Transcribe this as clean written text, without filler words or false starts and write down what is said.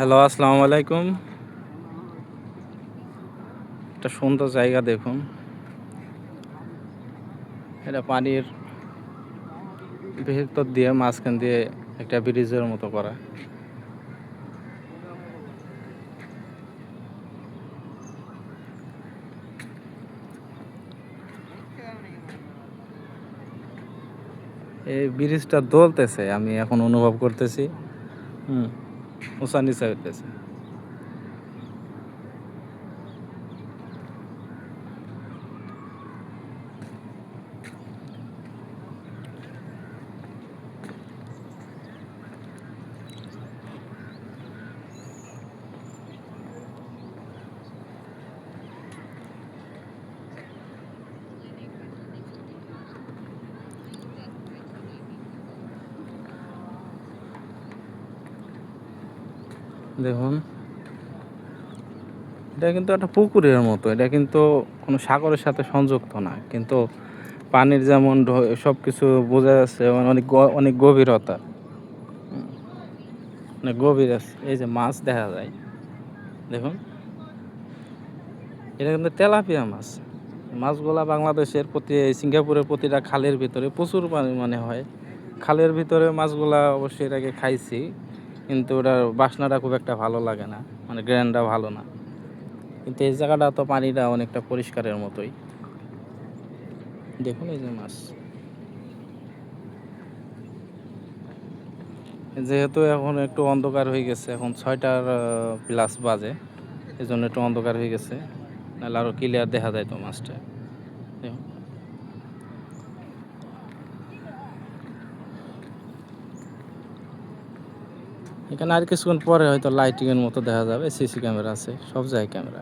Hello, আসসালামু আলাইকুম। একটা সুন্দর জায়গা দেখুন। এটা পানির ভেতর দিয়ে মাঝখান দিয়ে একটা ব্রিজের মতো করা। এই ব্রিজটা দোলতেছে, আমি এখন অনুভব করতেছি। হুম, উঁচা নিচা হইতেছে। দেখুন, এটা কিন্তু একটা পুকুরের মতো। এটা কিন্তু কোনো সাগরের সাথে সংযুক্ত না। কিন্তু পানির যেমন সব কিছু বোঝা যাচ্ছে, অনেক গভীরতা। হুম, অনেক গভীর আছে। এই যে মাছ দেখা যায়, দেখুন। এটা কিন্তু তেলাপিয়া মাছ। মাছগুলা বাংলাদেশের সিঙ্গাপুরের প্রতিটা খালের ভিতরে প্রচুর পরিমাণে হয়। খালের ভিতরে মাছগুলা অবশ্যই এর আগে খাইছি, কিন্তু ওটার বাসনাটা খুব একটা ভালো লাগে না, মানে গ্রানটা ভালো না। কিন্তু এই জায়গাটা তো পানিটা অনেকটা পরিষ্কারের মতোই। দেখুন এই যে মাছ। যেহেতু এখন একটু অন্ধকার হয়ে গেছে, এখন 6টার প্লাস বাজে, এই জন্য একটু অন্ধকার হয়ে গেছে, নাহলে আরও ক্লিয়ার দেখা যায় তো মাছটা। দেখুন, এখানে আর কিছুক্ষণ পরে হয়তো লাইটিংয়ের মতো দেখা যাবে। সিসি ক্যামেরা আছে, সব জায়গায় ক্যামেরা।